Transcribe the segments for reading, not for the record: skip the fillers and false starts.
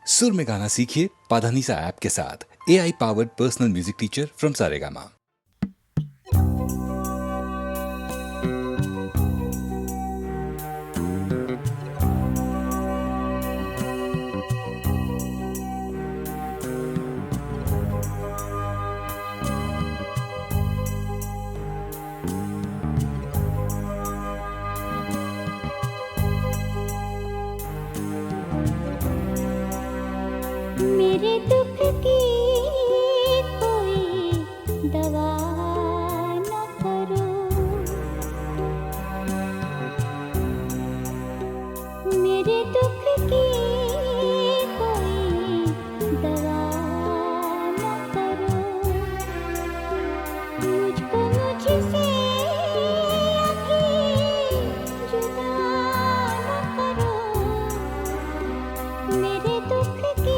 सुर में गाना सीखिए पाधानीसा ऐप के साथ। AI powered personal music teacher from Saregama. मेरे दुख की कोई दवा न करो, मेरे दुख की कोई दवा न करो, मुझको मुझसे अभी जुदा न करो, मेरे दुख की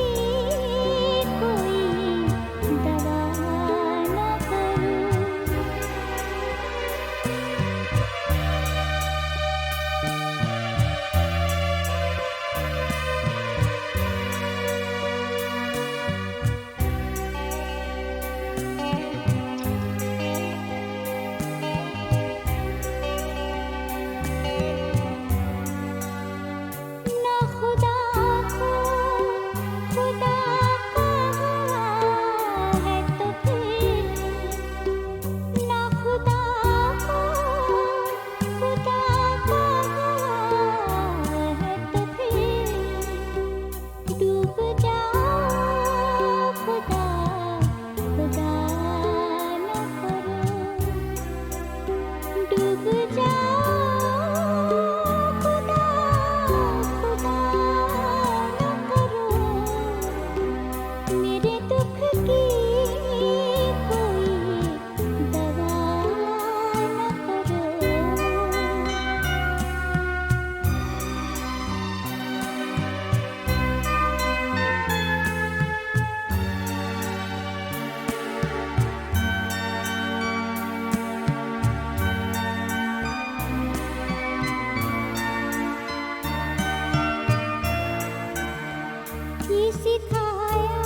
सिखाया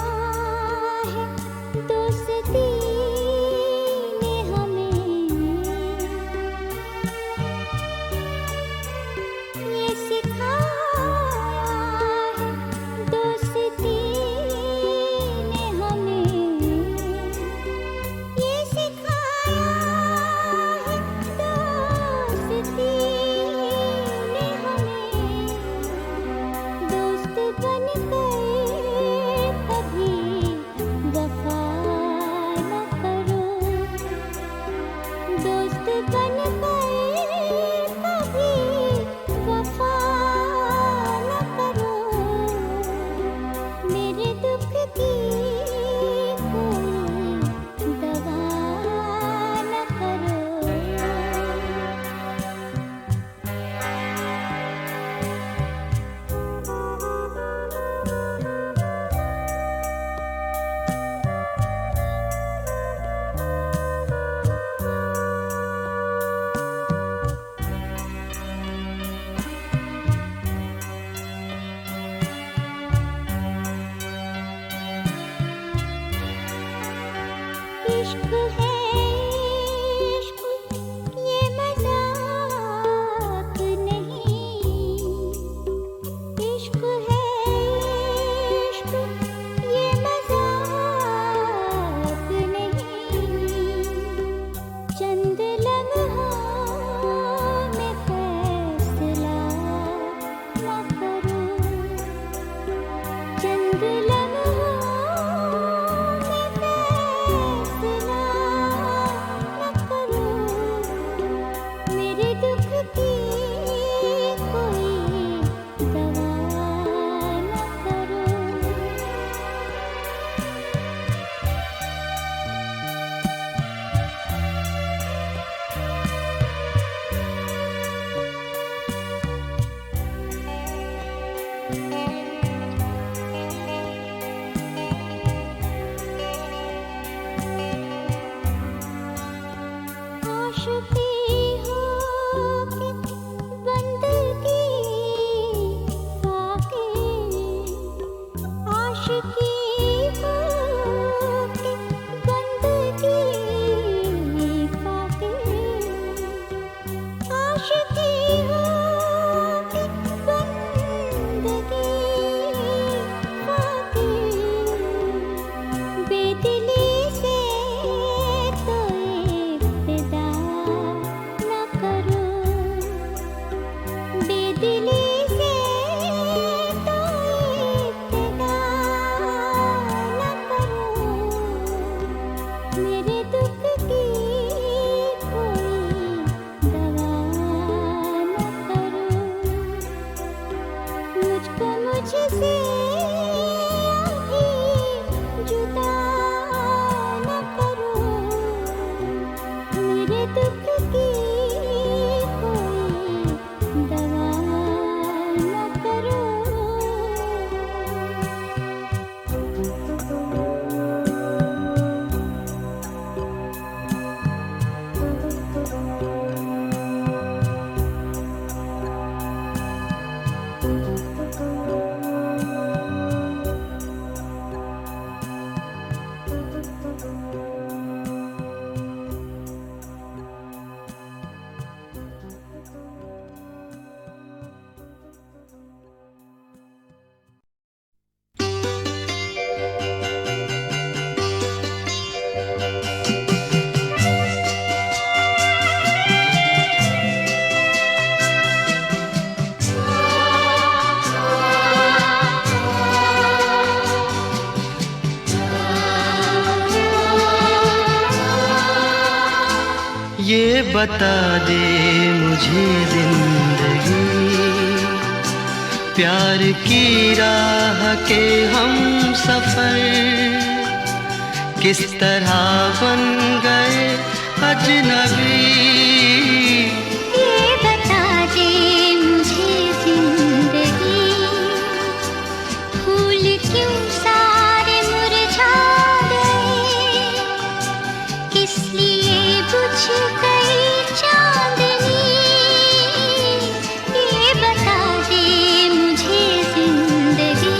है दोस्ती ने हमें, ये सिखाया है दोस्ती ने हमें, ये सिखाया है दोस्ती ने हमें, दोस्त बनकर इश्क है इश्क ये मजाक नहीं, इश्क है इश्क ये मजाक नहीं, चंद लम्हों में फैसला न करो, चंद लम्हों में फैसला आशिकी हो के बंदगी पाके, आशिकी हो के बंदगी पाके, बेदिली से तो इब्तिदा न करो, बेदिली से तो इब्तिदा न करो, मेरे दुख की कोई दवा न करो, मुझको मुझसे अभी जुदा न करो, मेरे दुख की कोई दवा न करो। ये बता दे मुझे जिंदगी, प्यार की राह के हम सफर किस तरह बन गए अजनबी। ये बता दे मुझे जिंदगी, फूल क्यों सारे मुरझा गए, किस लिए बुझ गई चांदनी। ये बता दे मुझे जिंदगी।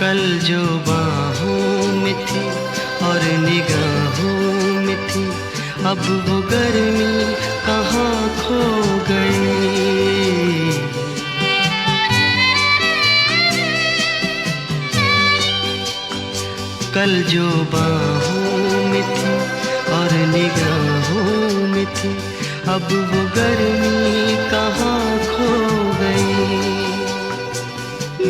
कल जो बाहों में थी और निगाहों में थी, अब वो गर्मी कहाँ खो गई। कल जो बाहों में थी और निगाहों में थी, अब वो गर्मी कहाँ खो गई।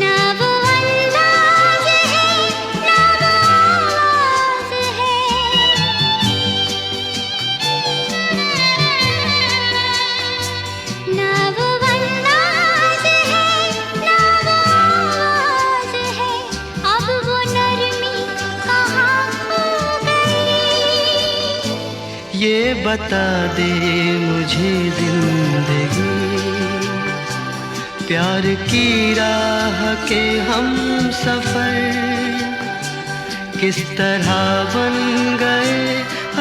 ना वो अंदाज़ है, ना वो आवाज़ है, ना वो अंदाज़ है, ना वो आवाज़ है, अब वो नरमी कहाँ खो गई। ये बता दे मुझे जिंदगी, प्यार की राह के हम सफर किस तरह बन गए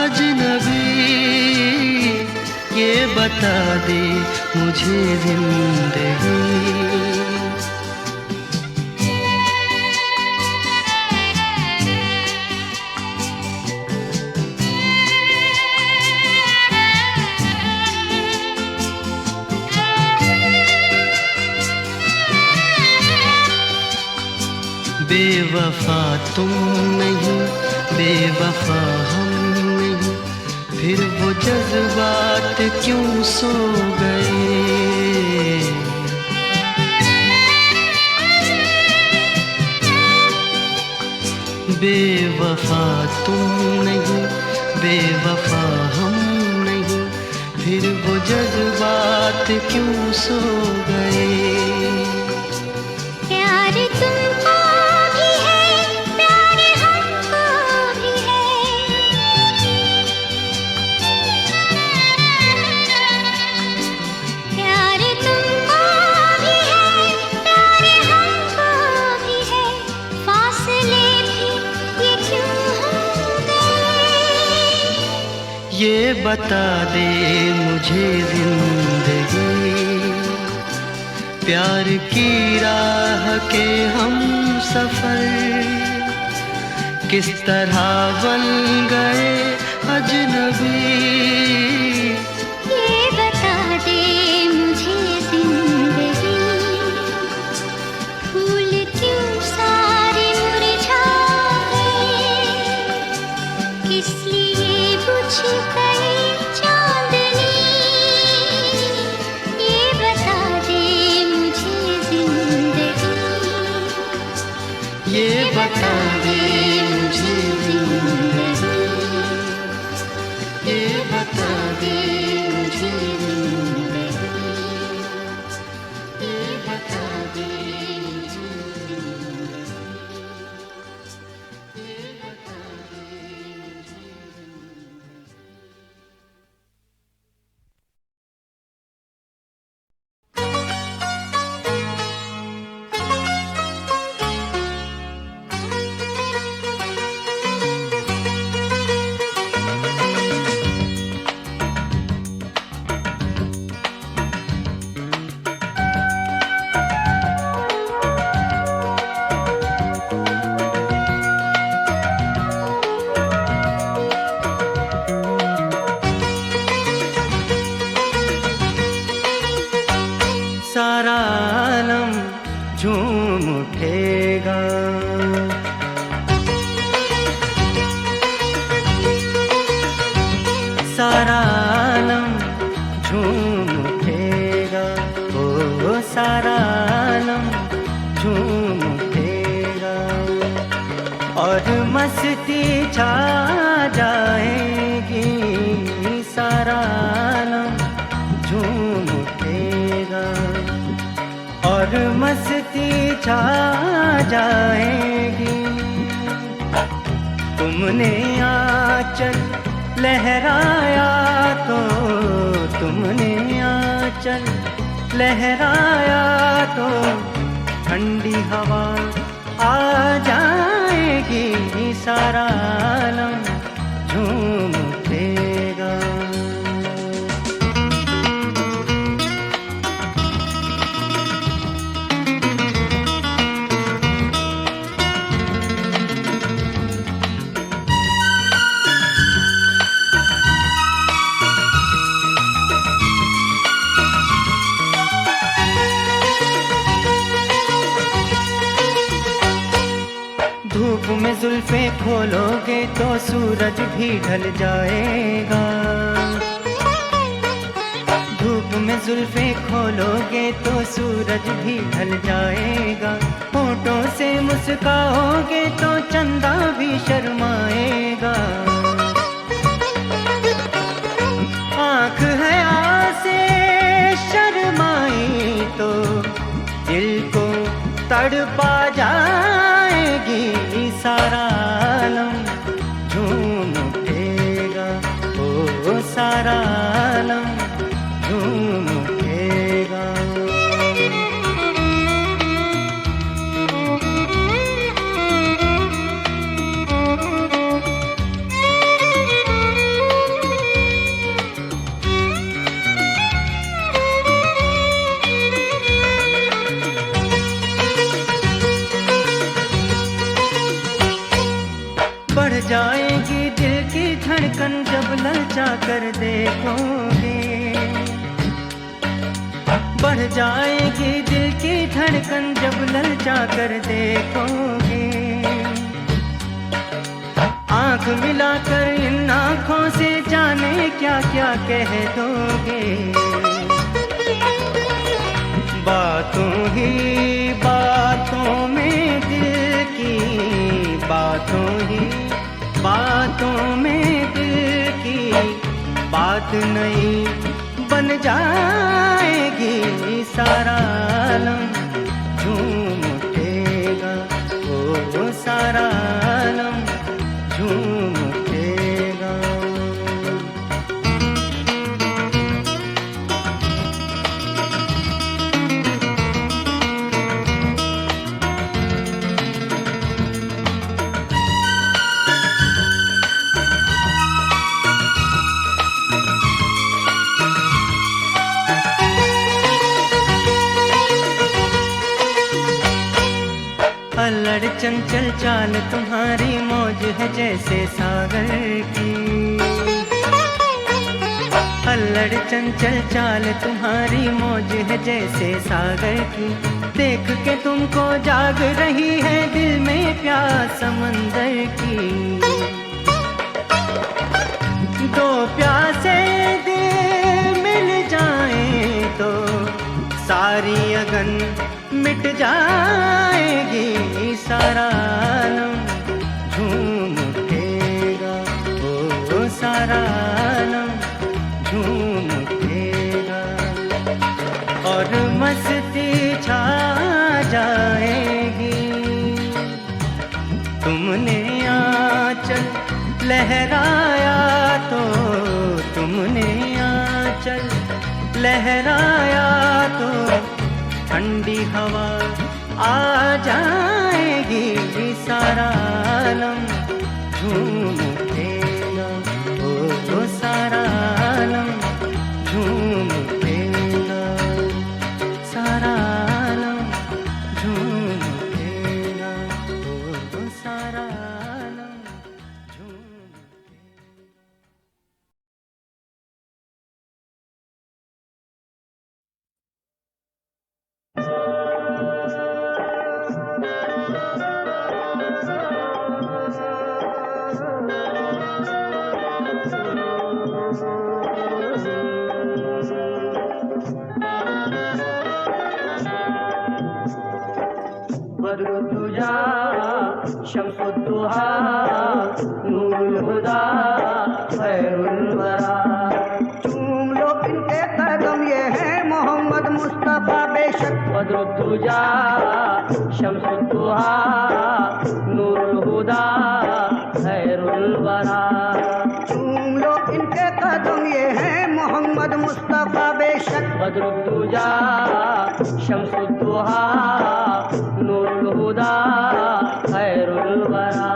अजनबी। ये बता दे मुझे जिंदगी। बेवफा तुम नहीं, बेवफा हम नहीं, फिर वो जज्बात क्यों सो गए। बेवफा तुम नहीं, बेवफा हम नहीं, फिर वो जज्बात क्यों सो गए। प्यार तुमको भी है, प्यार हमको भी है, प्यार तुमको भी है, प्यार हमको भी है, फासले भी ये क्यों हो गए। ये बता दे मुझे जिंदगी, प्यार की राह के हम सफर किस तरह बन गए अजनबी। ये बता दे मुझे जिंदगी, फूल क्यों सारे मुरझा गए, किस लिए बुझ गई चांदनी। ये बता दे मुझे जिंदगी, ये बता दे मुझे जिंदगी, ये बता दे मुझे जिंदगी, ये बता दे मुझे जिंदगी, ये बता दे मुझे। सारा आलम झूम उठेगा, सारा आलम झूम उठेगा, ओ सारा आलम झूम उठेगा और मस्ती छा जाएगी। सारा आलम झूम उठेगा और मस्ती छा जाएगी। तुमने आंचल लहराया तो, तुमने आंचल लहराया तो ठंडी हवा आ जाएगी। सारा आलम झूम उठेगा। धूप में जुल्फे खोलोगे तो सूरज भी ढल जाएगा। धूप में जुल्फे खोलोगे तो सूरज भी ढल जाएगा। होठों से मुस्काओगे तो चंदा भी शर्माएगा। आँख है आसे शर्माई तो दिल को तड़पा जाएगी। सारा आलम झूम उठेगा, ओ सारा आलम झूम उठेगा। बढ़ जाएगी दिल की धड़कन जब ललचा कर देखोगे। बढ़ जाएगी दिल की धड़कन जब ललचा कर देखोगे। आँख मिलाकर इन आँखों से जाने क्या क्या कह दोगे। बातों ही बातों में दिल की, बातों ही बातों में दिल की बात नहीं बन जाएगी। सारा आलम झूम उठेगा, ओ सारा आलम झूम उठेगा। चंचल चाल तुम्हारी मौज है जैसे सागर की, अल्लड़ चंचल चाल तुम्हारी मौज है जैसे सागर की। देख के तुमको जाग रही है दिल में प्यास समंदर की। दो प्यासे दिल मिल जाएं तो सारी अगन मिट जाएगी, सारा आलम झूम उठेगा, ओ सारा आलम झूम उठेगा और मस्ती छा जाएगी। तुमने आंचल लहराया तो, तुमने आंचल लहराया तो ठंडी हवा आ जाएगी, सारा आलम झूम उठेगा, ओ सारा आलम झूम उठेगा, सारा आलम झूम उठेगा, ओ सारा आलम झूम उठेगा। बद्र तुझा शम्सुद्दुहा नूरुल हुदा खैरुल वरा। चूम लो इनके कदम ये है मोहम्मद मुस्तफा बेशक। बद्र तुझा शम्सुद्दुहा नूरुल हुदा खैरुल वरा। चूम लो इनके कदम ये है मोहम्मद मुस्तफा बेशक। बद्र तुझा शम्सुद्दुहा नूरुल हुदा खैरुल वरा।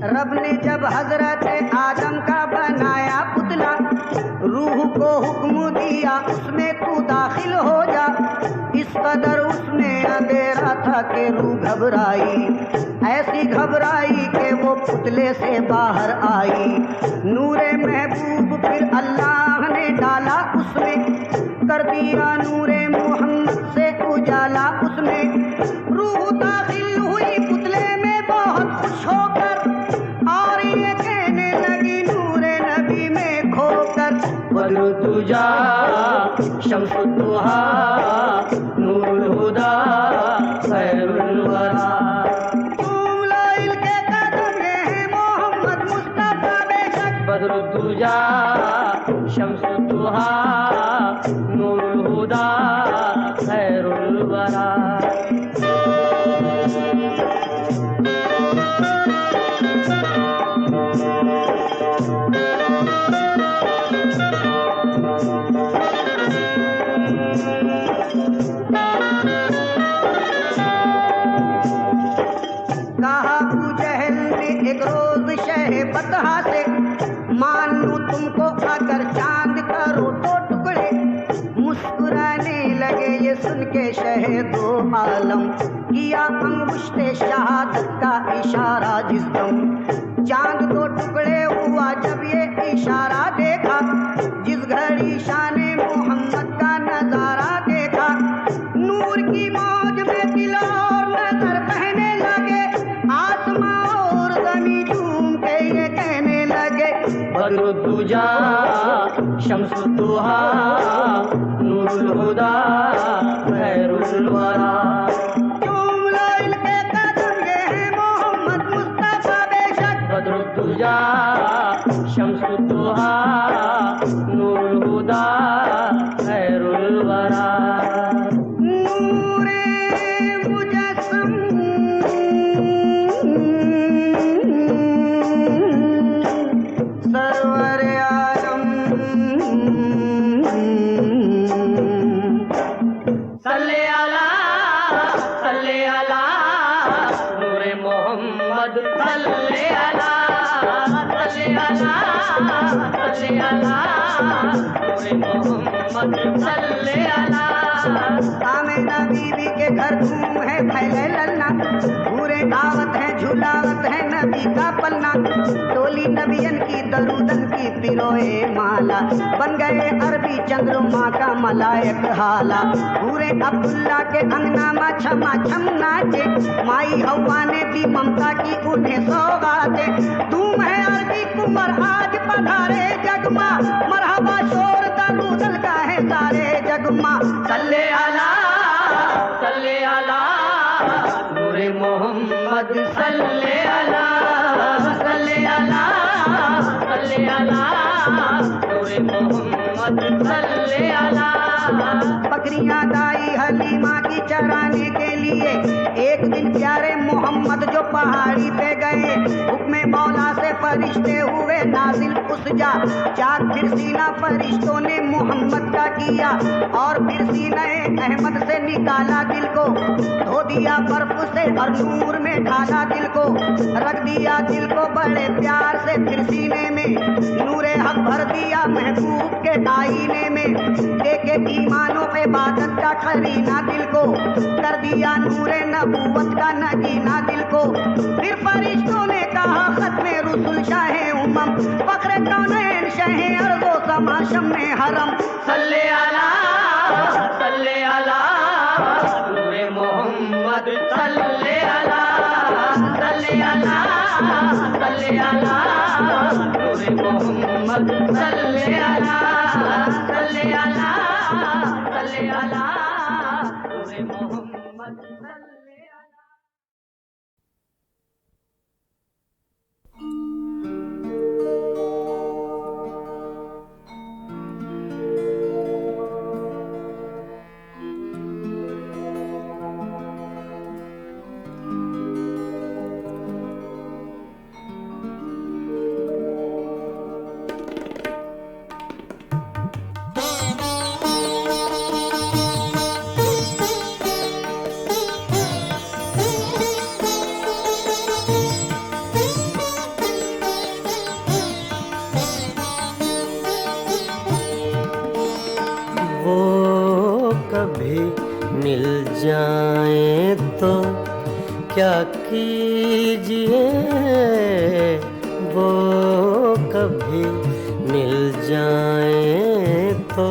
रब ने जब हजरत आदम का बनाया पुतला, रूह को हुक्म दिया उसमें तू दाखिल हो जा। इस कदर उसमें अंधेरा था कि रूह घबराई, ऐसी घबराई कि वो पुतले से बाहर आई। नूरे महबूब फिर अल्लाह ने डाला उसमें, कर दिया नूरे मोहम्मद से उजाला उसमें। रूह दाखिल हुई पुतले में बहुत खुश होकर, और ये कहने लगी नूरे नबी में खोकर। बद्र तुझा शम्सुद्दुहा नूरुल हुदा खैरुल वरा। चूम लो इनके कदम ये है मोहम्मद मुस्तफा बेशक। बद्र तुझा शम्सुद्दुहा नूरुल हुदा खैरुल वरा। एक रोज शह बतहा से, मान लूं तुमको अगर चांद करो तो टुकड़े। मुस्कुराने लगे ये सुन के शह दो आलम, किया अंगुश्ते शहादत का इशारा जिस दम। चांद दो टुकड़े हुआ जब ये इशारा देखा, जिस घड़ी शाने मोहम्मद का नजारा देखा। नूर की मौज में दिल और नजर बहने लगे, आसमां और ज़मीं झूम के ये कहने लगे। बद्र तुझा शम्सुद्दुहा नूरुल हुदा खैरुल वरा। चूम लो इनके कदम ये है मोहम्मद मुस्तफा बेशक। बद्र तुझा शम्सुद्दुहा नूरुल हुदा खैरुल वरा। मोहम्मद सल्ले अला। आमिना बीवी के घर धूम है फैले ललना, पूरे दावत है झुलावत है नबी का पन्ना, टोली नबियन की दरूदन की पिरोए माला, बन गए अरबी चंद्रमा का मलायक हाला, पूरे अब्दुल्ला के अंगना में छमा छम नाचे, माई हवा ने दी ममता की उन्हें सौगाते, धूम है अरबी कुंवर आज पधारे जगमा, मरहबा शोर दरूदल का है सारे जगमा। सल्ले अला नूरे मोहम्मद सल्ले अला, सल्ले अला नूरे मोहम्मद सल्ले अला। बकरियां दाई हलीमा की चराने के लिए एक दिन प्यारे मोहम्मद जो पहाड़ी पे गए, हुक्मे मौला से फरिश्ते हुए नाजिल उस जा, चाक फिर सीना फरिश्तों ने मोहम्मद का किया, और फिर सीने अहमद से निकाला दिल को, धो दिया बर्फ से और नूर में ढाला दिल को, रख दिया दिल को बड़े प्यार से फिर सीने में, नूरे हक भर दिया महबूब के आईने में, देके ईमानो इबादत का खरीना दिल को, कर दिया नूरे नबूवत का नगीना दिल को, फिर फरिश्तों ने कहा खत्मे रुसुल शाहे उमम, फख्रे कौनैन शहे अर्ज़ो समा शम्मे हरम। सल्ले अला नूरे मोहम्मद सल्ले अला, सल्ले अला नूरे मोहम्मद सल्ले अला, सल्ले अला नूरे मोहम्मद सल्ले अला। कभी मिल जाए तो क्या कीजिए, वो कभी मिल जाए तो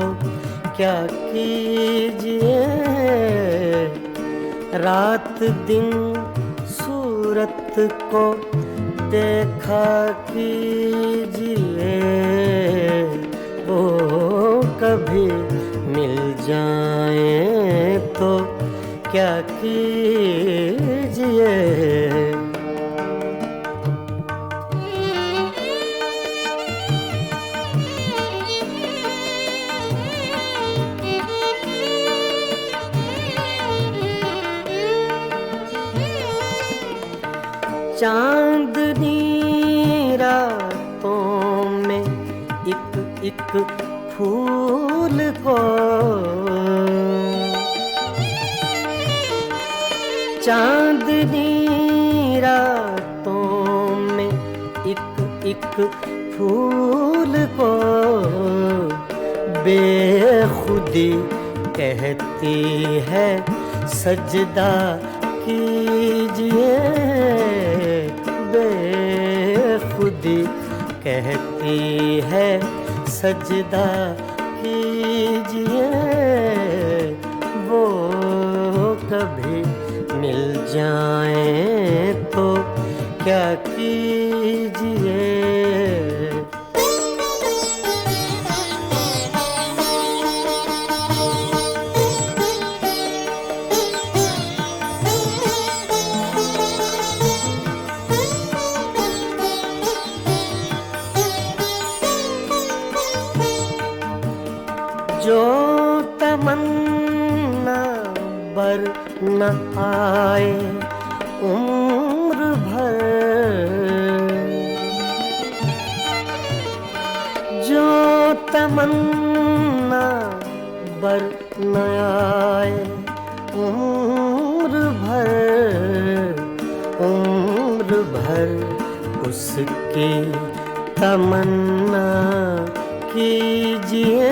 क्या कीजिए, रात दिन सूरत को देखा कीजिए, वो कभी मिल जाए तो क्या कीजिए। चांदनी रातों में एक एक फूल को, चांदनी रातों में एक एक फूल को, बेखुदी कहती है सजदा कीजिए, बेखुदी कहती है सजदा कीजिए, वो कभी मिल जाए तो क्या कीजिए। जो तमन्ना बर न आए उम्र भर, जो तमन्ना बर न आए उम्र भर उसकी तमन्ना कीजिए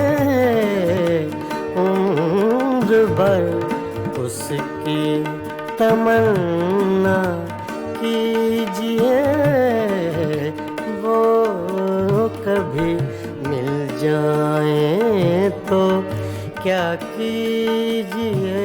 उम्र भर उसकी तमन्ना कीजिए, वो कभी मिल जाए तो क्या कीजिए।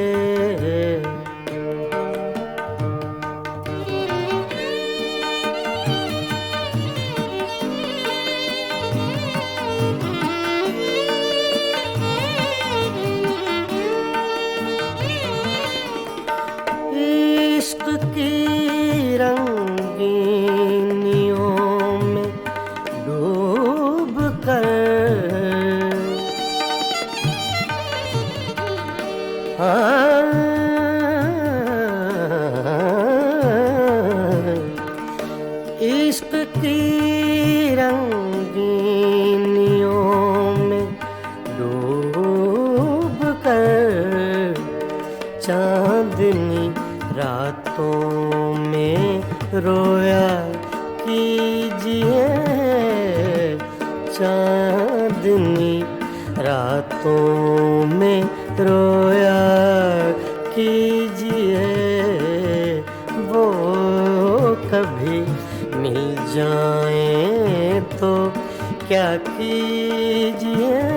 इश्क की रंगीनियों में डूब कर इश्क की रंगीनियों में डूब कर चांदनी रातों में रोया कीजिए, चांदनी रातों में रोया कीजिए, वो कभी मिल जाए तो क्या कीजिए।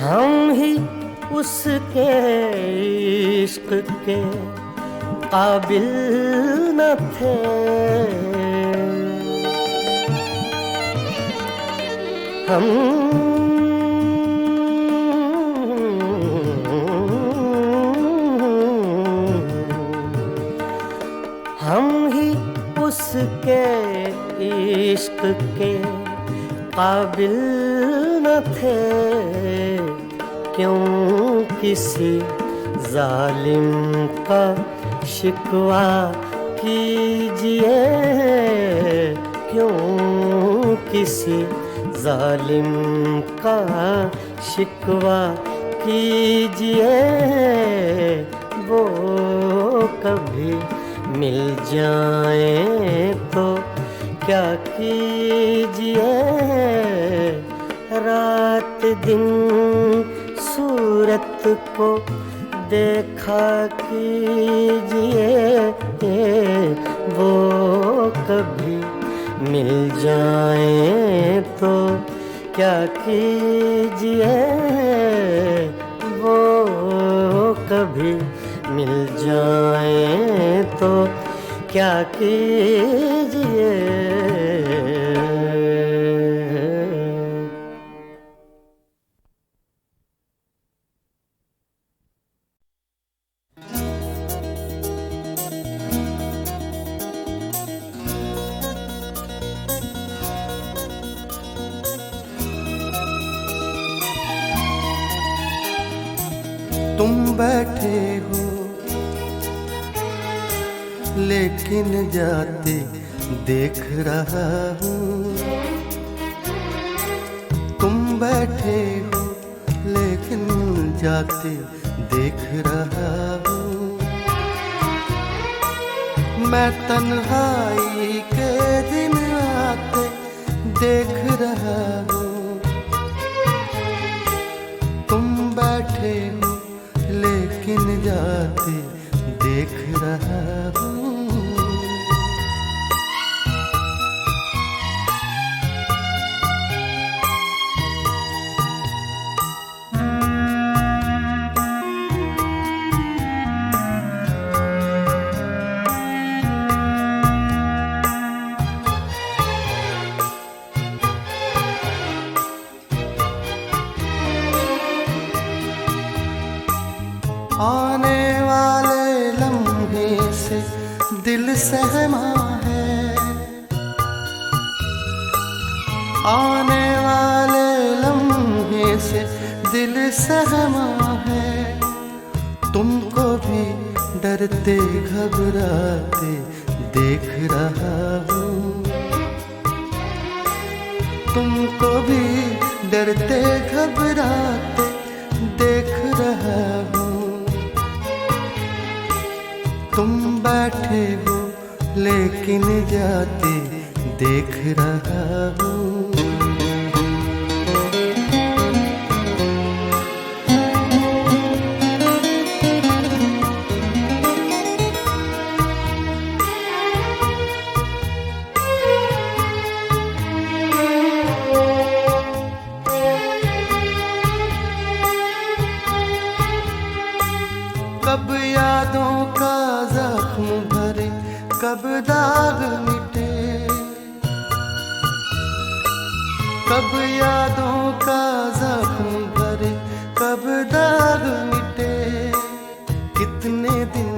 हम ही उसके इश्क के काबिल न थे, हम ही उसके इश्क के काबिल न थे, क्यों किसी जालिम का शिकवा कीजिए, क्यों किसी जालिम का शिकवा कीजिए, वो कभी मिल जाए तो क्या कीजिए। रात दिन सूरत को देखा कीजिए, वो कभी मिल जाए तो क्या कीजिए, वो कभी मिल जाए तो क्या कीजिए। तुम बैठे हो लेकिन जाते देख रहा हूँ, तुम बैठे हो लेकिन जाते देख रहा हूँ, मैं तन्हाई के दिन आते देख रहा हूँ, तुम बैठे हो लेकिन जाते देख रहा हूँ। आने वाले लम्हे से दिल सहमा है, आने वाले लम्हे से दिल सहमा है, तुमको भी डरते घबराते देख रहा हूँ, तुमको भी डरते घबराते देख रहा हूँ। तुम बैठे हो लेकिन जाते देख रहा हूँ। कब यादों का जख्म भरे, कब दाग मिटे, कब यादों का जख्म भरे, कब दाग मिटे। कितने दिन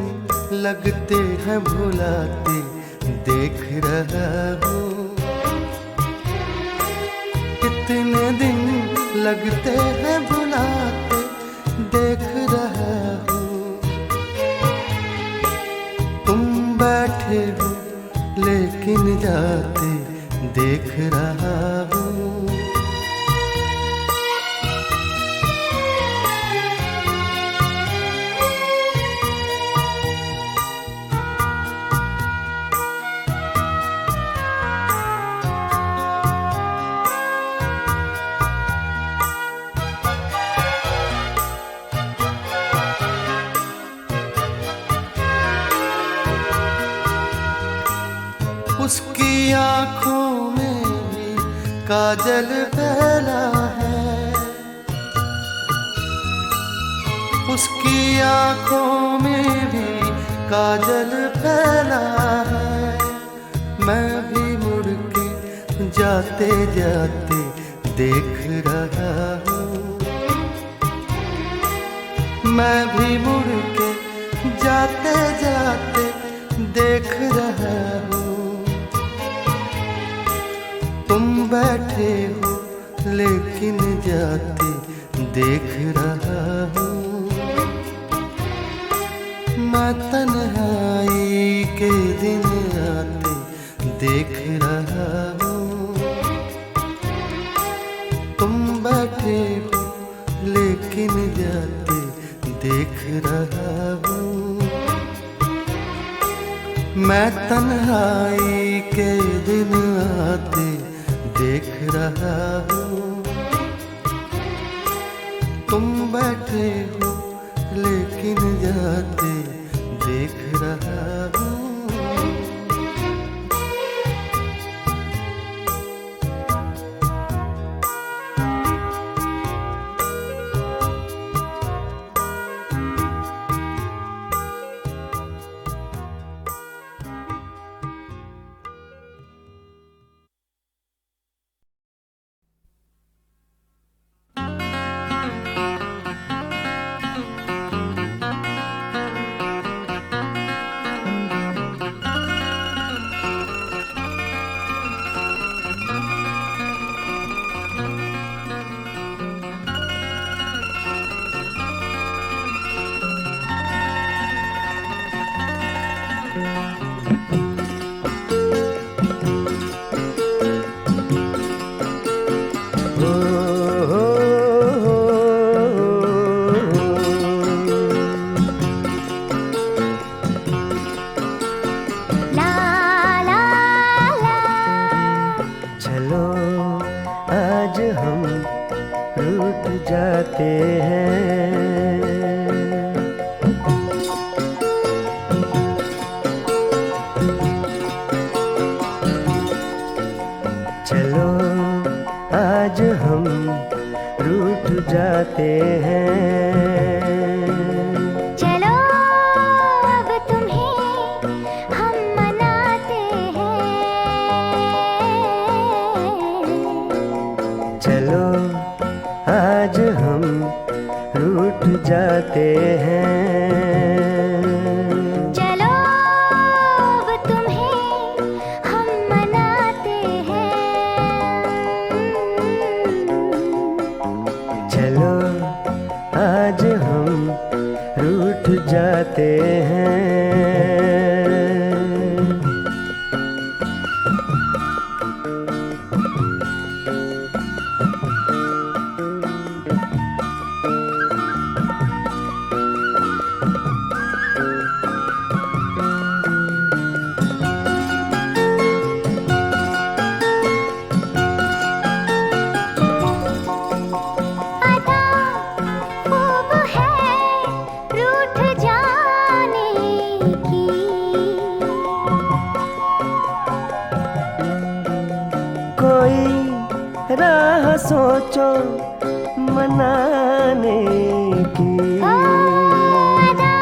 लगते हैं भुलाते देख रहा हूँ। कितने दिन लगते हैं भुलाते देख रहा हूँ। तुम बैठे हो लेकिन जाते देख रहा हूँ। उसकी आँखों में भी काजल फैला है, उसकी आँखों में भी काजल फैला है। मैं भी मुड़ के जाते जाते देख रहा हूँ। मैं भी मुड़ के जाते जाते देख रहा हूँ। तुम बैठे हो लेकिन जाते देख रहा हूँ। मैं तन्हाई के दिन आते देख रहा हूँ। तुम बैठे हो लेकिन जाते देख रहा हूँ। मैं तन्हाई के दिन आते देख रहा हूँ। तुम बैठे हो लेकिन जाते देख रहा हूँ। जाते हैं। चलो आज हम रूठ जाते हैं। चलो अब तुम्हें हम मनाते हैं। चलो आज हम रूठ जाते हैं। चलो अब तुम्हें हम मनाते हैं। चलो आज हम रूठ जाते हैं। सोचो मनाने की। ओ अदा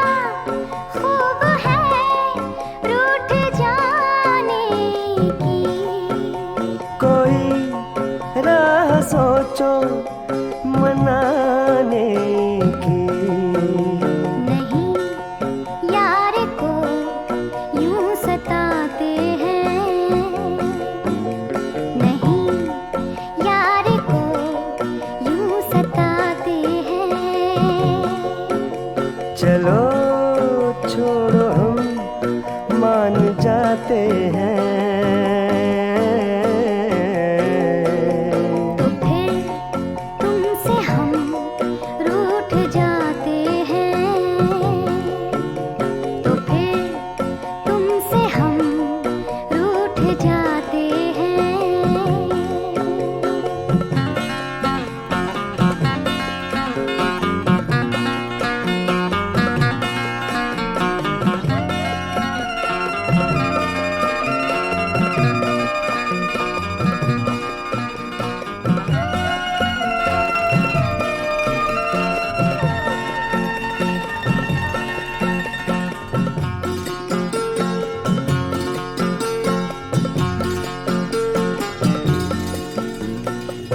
खूब है रूठ जाने की। कोई राह सोचो मनाने की। नहीं यार को यूं सताते हैं। नहीं यार को यूं सताते हैं। चलो छोड़ो हम मान जाते हैं। तो फिर तुमसे हम रूठ जाते हैं। तो फिर तुमसे हम रूठ जाते हैं।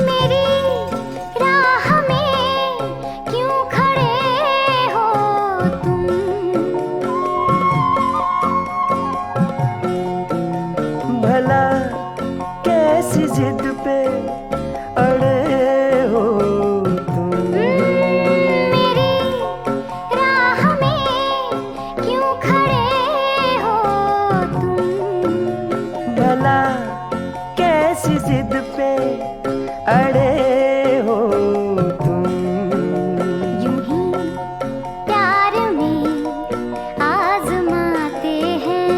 मेरी राह में क्यों खड़े हो तुम? भला कैसी जिद पे अड़े हो तुम? मेरी राह में क्यों खड़े हो तुम? भला कैसी जिद पे अड़े हो तुम? यूं ही प्यार में आजमाते हैं।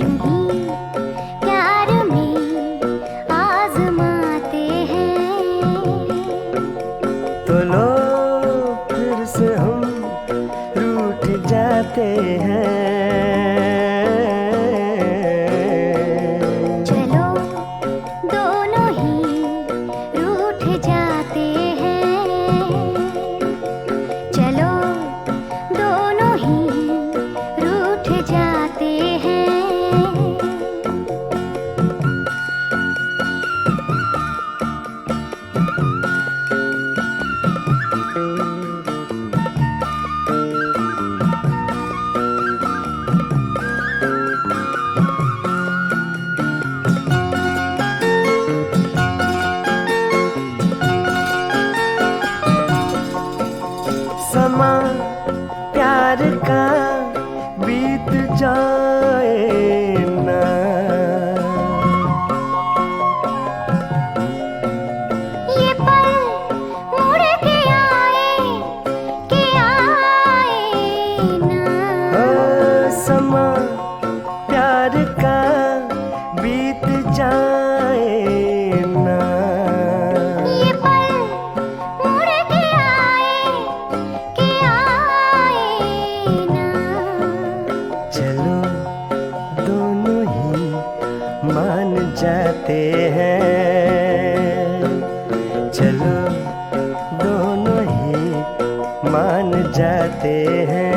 यूं ही प्यार में आजमाते हैं। तो लो फिर से हम रूठ जाते हैं। चलो दोनों ही रूठ जाते हैं। चलो दोनों ही रूठ जाते हैं। समा प्यार का बीत जाए ना। ये पल मुड़ के आए ना। ओ समा प्यार का बीत जाए ना। ये पल मुड़ के आए ना। चलो दोनों ही मान जाते हैं। चलो दोनों ही मान जाते हैं।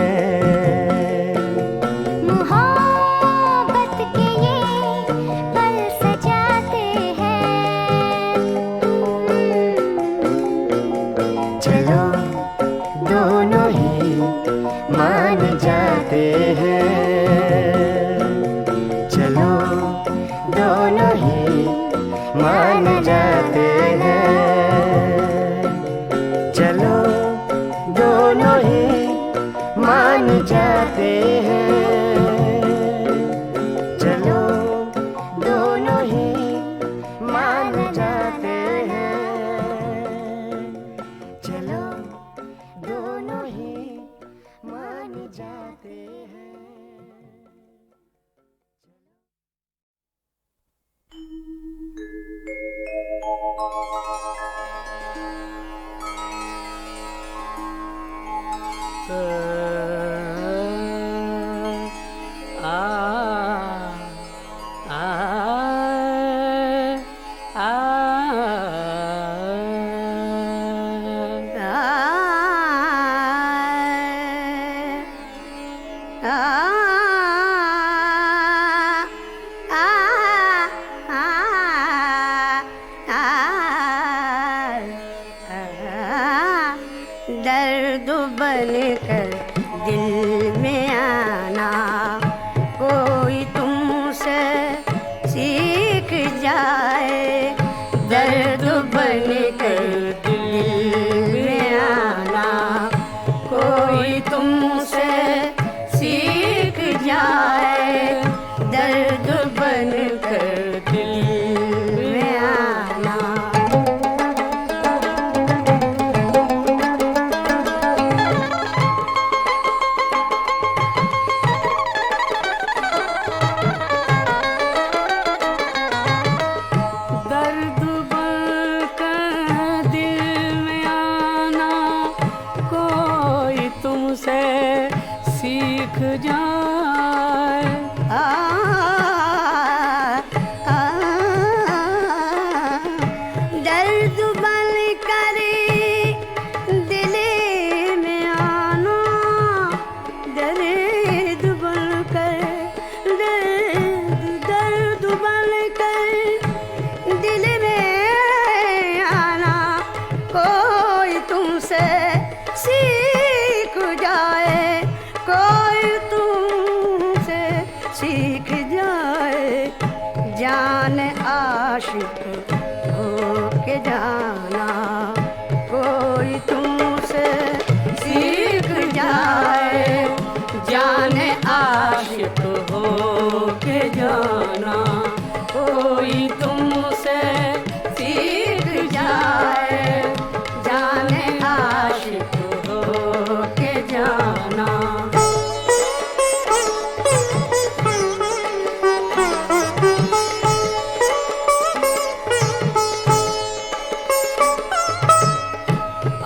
मोहब्बत के ये पल सजाते हैं। चलो दोनों ही मान जाते हैं। चलो दोनों ही मान जाते हैं। चलो दोनों ही सीख जाए जान आशिक हो के जाना, कोई तुमसे सीख जाए जान आशिक हो के जाना, कोई तुमसे सीख जाए जान आशिक हो के जाना।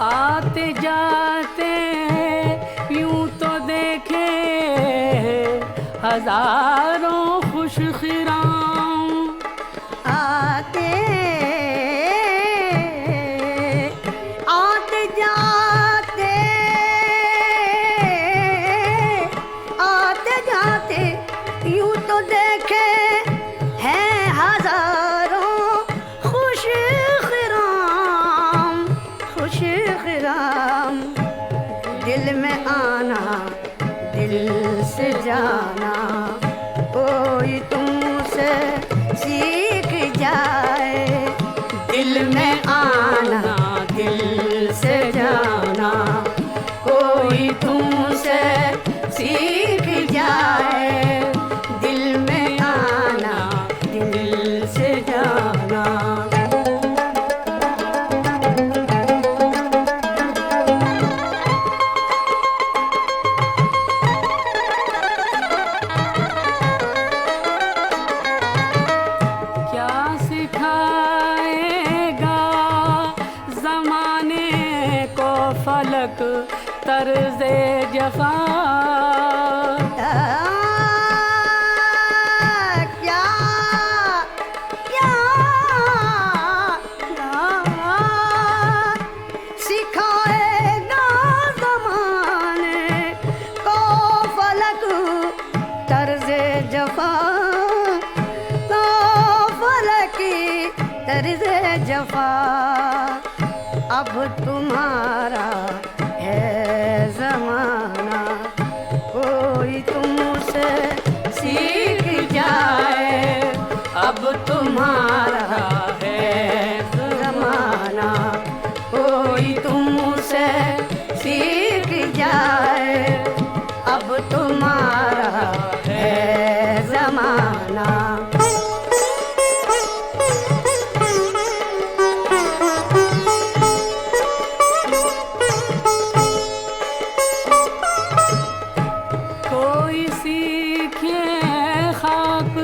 आते जाते यूं तो देखे हजारों खुश खिराम, आते आते जाते आते जाते यूं तो देखे हैं हजारों खुश खिराम, खुश खिराम। दिल में आना दिल से जाना, कोई तुमसे सीख जाए दिल में आना दिल से जाना, कोई तुमसे सीख जाए दिल में आना दिल से जाना। फलक तर्ज़े जफ़ा, क्या क्या सिखाएगा ज़माने को फलक तर्ज़े जफ़ा, तो फलक तर्ज़े जफ़ा। अब तुम्हारा है ज़माना, कोई तुमसे सीख जाए, अब तुम्हारा है ज़माना, कोई तुमसे सीख जाए, अब तुम्हारा है ज़माना।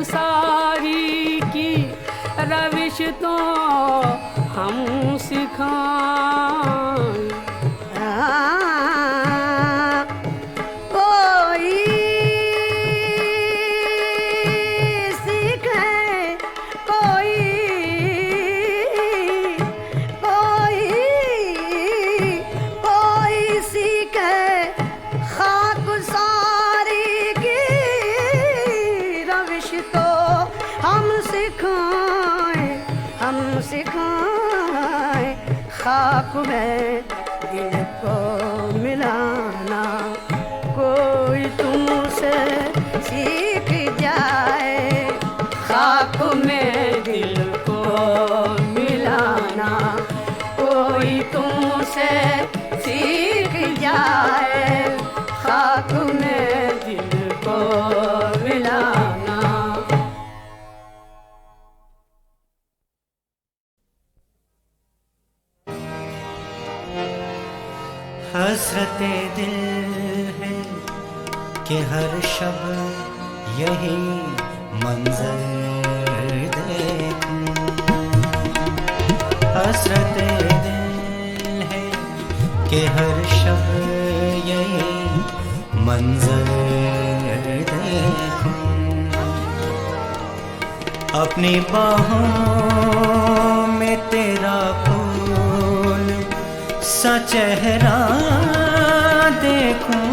सारी की रविश तो हम सिखाएं, कोई सीखे कोई कोई कोई सीखे खाक सारी की रविश तो हम सिखाएं, खाक में दिल को मिलाना, कोई तुमसे सीख जाए खाक में दिल को मिलाना, कोई तुमसे सीख जाए खाक में दिल को मिलाना। हसरते दिल है कि हर शब यही मंजर देखूं, हसरते दिल है कि हर शब यही मंजर देखूं, अपनी बाहों में तेरा फूल सा चेहरा देखूं,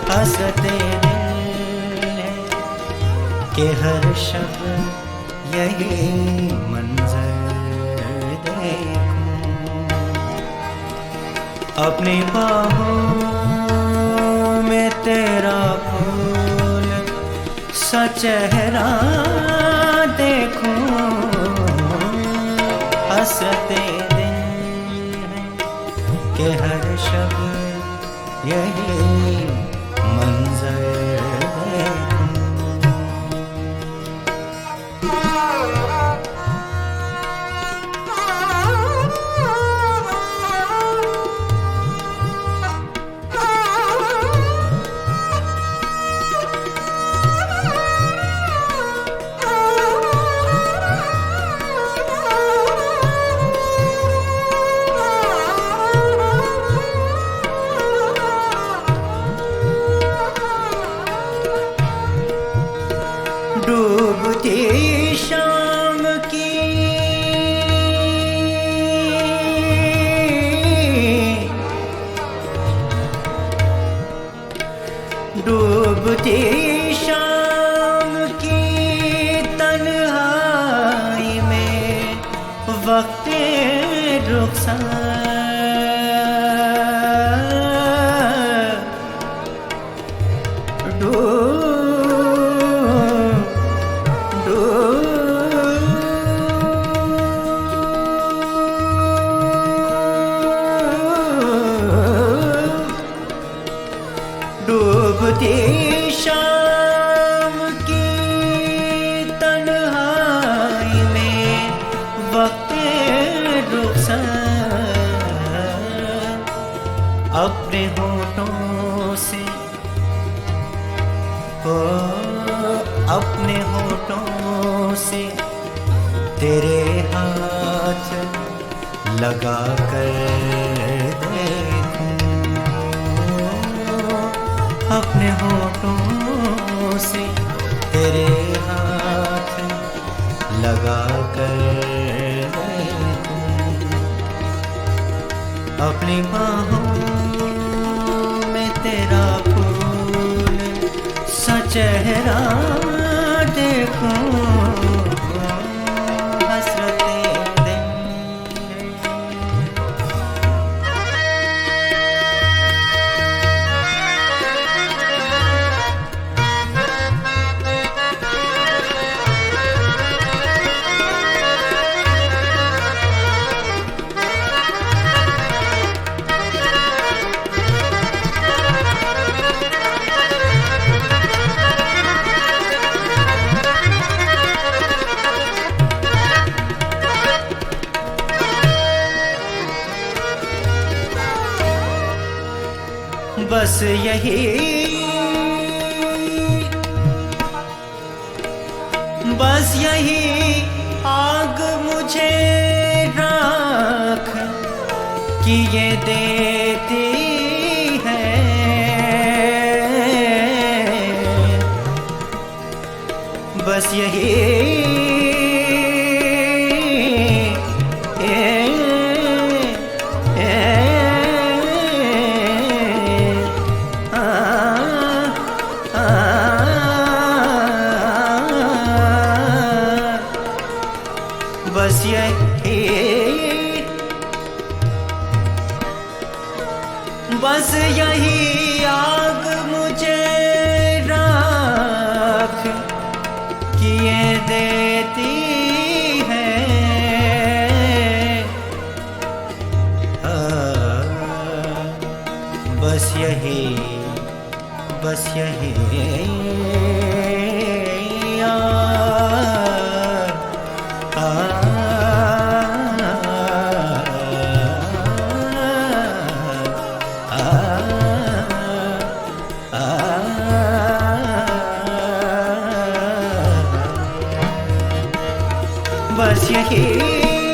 हंसते दिल है कि हर शब यही मंजर देखूं, अपनी बाहों में तेरा फूल सा चेहरा देखूं, हंसते दिन है कि हर शब यही मंजर देखूं। डूबती शाम की डूबती शाम की तन्हाई में वक्त रुखसार डूबती शाम की तन्हाई में वक्त रुखसार अपने होठों से अपने होठों से तेरे हाथ लगा कर देखूं, अपने होठों से तेरे हाथ लगा कर देखूं, अपनी बाहों में तेरा फूल सा चेहरा देखूं, हसरते दिन बस यही आग मुझे राख किए देती है, बस यही बस यही आग मुझे राख किए देती है, बस यही बस यही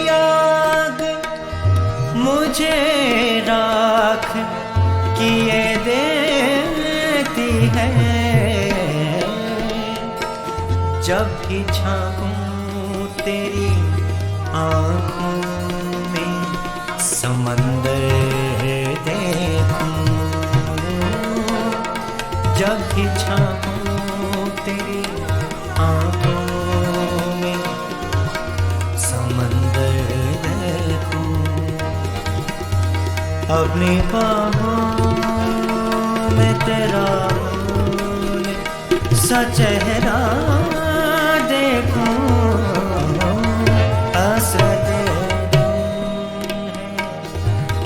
आग मुझे राख किए देती है, जब भी झांकूं तेरी आँखों में समंदर देखूं, जब भी झांकूं तेरी आँखों में समंदर देखूं, अपनी बाहों में तेरा सा चेहरा देखूं, हसरत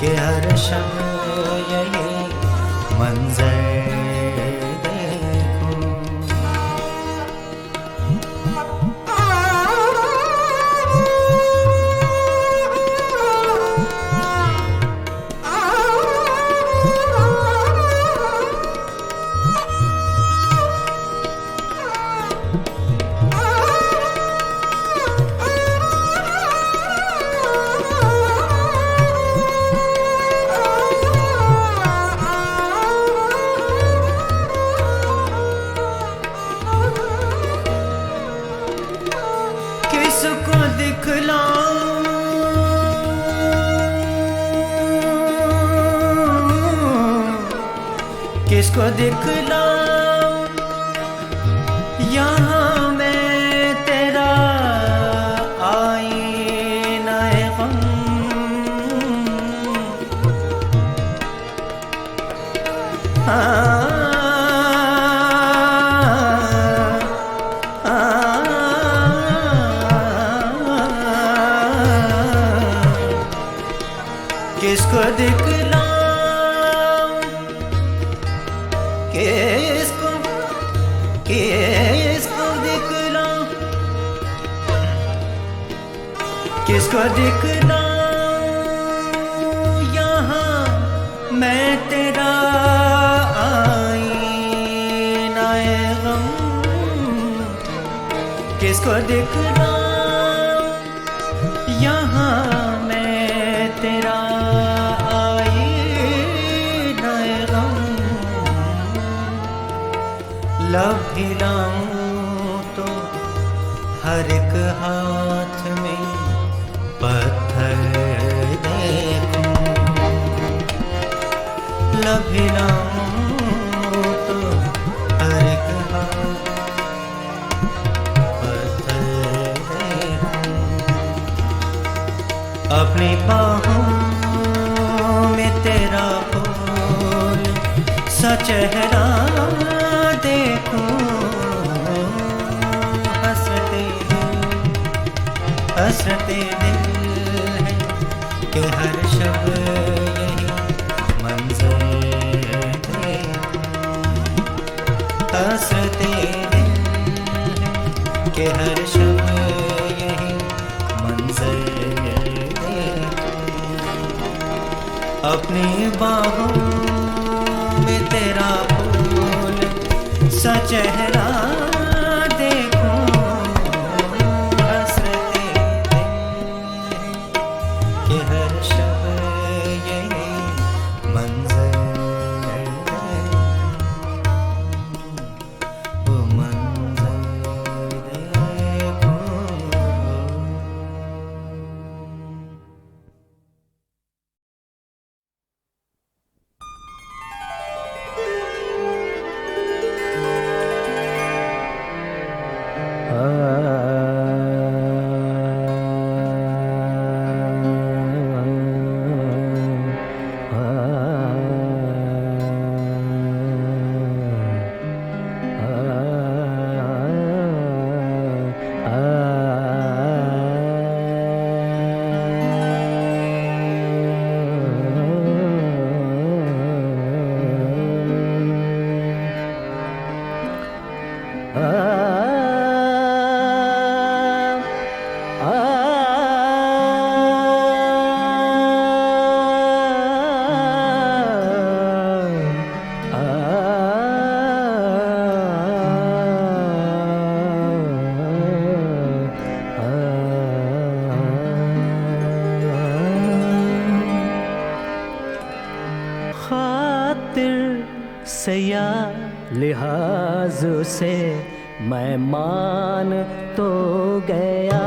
के हर शब यही मंजर देखूं। किसको दिखलाऊं, किसको दिखलाऊं, यहाँ मैं तेरा आईना है गम। किसको दिखलाऊं, किसको दिखलाऊं, किसको दिखलाऊं, यहाँ मैं तेरा आईना है गम। किसको दिखलाऊं, यहाँ मैं तेरा आईना है गम। लब हिलाऊं तो हर एक हाथ में पत्थर देखूं। लब हिलाऊं तो हर एक हाथ पत्थर देखूं। अपनी बाहों में तेरा फूल सा चेहरा देखूं। हसरते दिल है कि हर शब यही मंजर देखूं। हसरते दिल है कि हर शब यही मंजर देखूं। अपनी बाहों में तेरा फूल सा चेहरा देखूं। हसरते दिल के हर शब यही मंजर वो मंजर देखूं। से या लिहाज से मैं मान तो गया,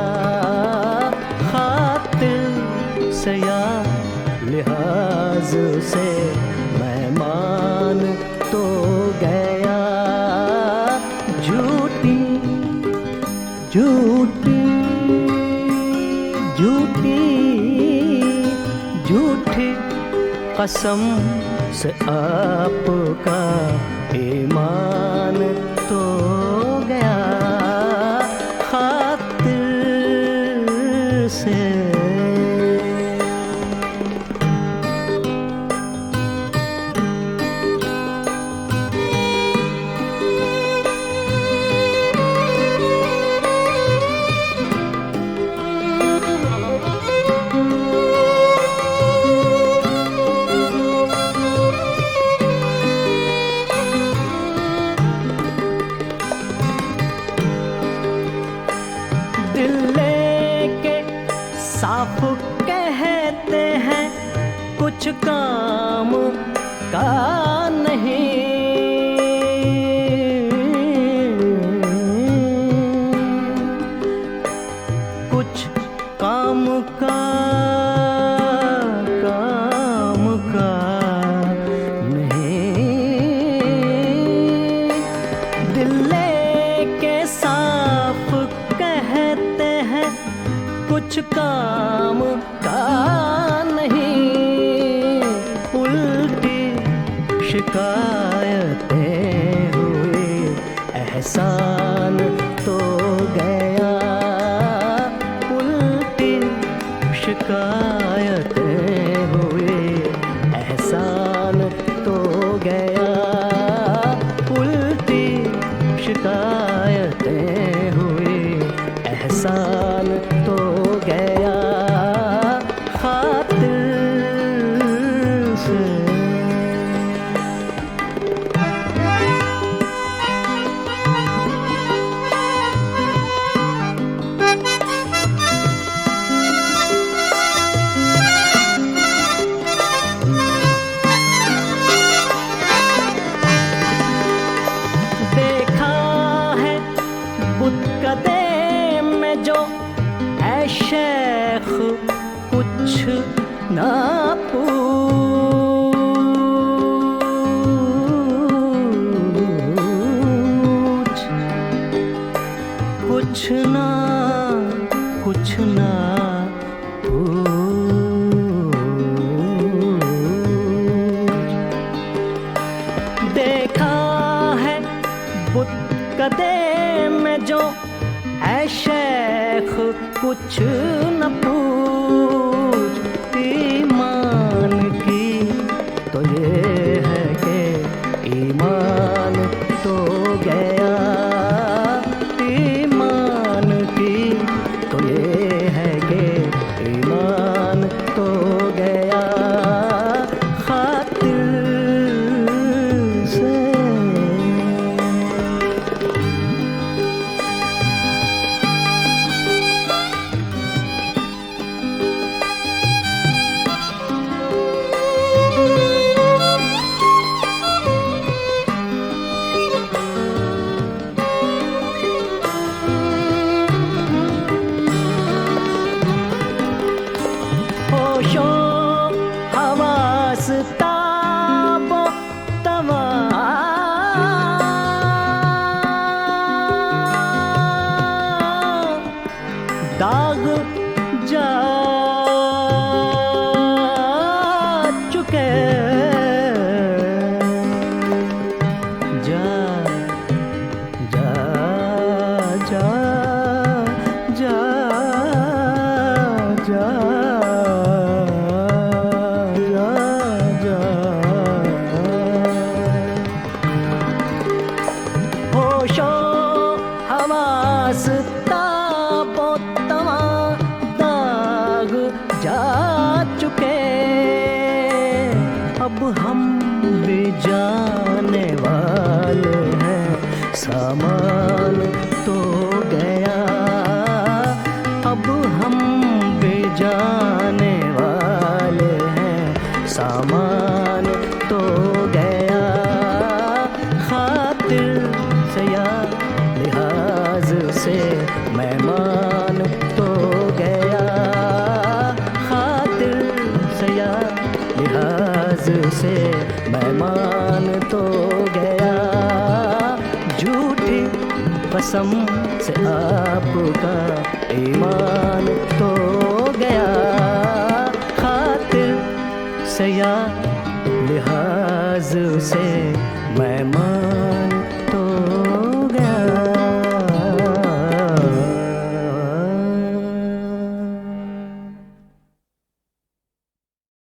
खातिर से या लिहाज से मैं मान तो गया। झूठी झूठी झूठी झूठी कसम से आपका ईमान तो साफ कहते हैं कुछ काम का नहीं, कुछ काम का नहीं। दिल के साफ कहते हैं कुछ काम का नहीं, उल्टी शिकायतें हुई, एहसान तो गया। उल्टी शिकायतें हुई, एहसान तो गया। उल्टी शिकायतें हुई, एहसान तो गया। खातिर से देखा है बुतकदे में जो ऐ शेख कुछ ना पूछ, कुछ ना पूछ। देखा है बुतकदे में जो ऐ शेख कुछ न पूछ। ईमान की तो ये है कि ईमान तो गया। ईमान की तो ये है कि ईमान तो गया। खातिर से होशो हवास ताबो तवा दाग जा चुके। जा जा जा जा जा होशो हवास ताबो तवा दाग जा चुके। अब हम भी जाने वाले हैं, सामान तो गया। अब हम भी जाने वाले हैं, सामान तो गया। खातिर से या लिहाज से मेहमान तो गया। खातिर से या लिहाज से मेहमान तो गया। झूठी कसम से आपका ईमान तो गया। खातिर से या लिहाज से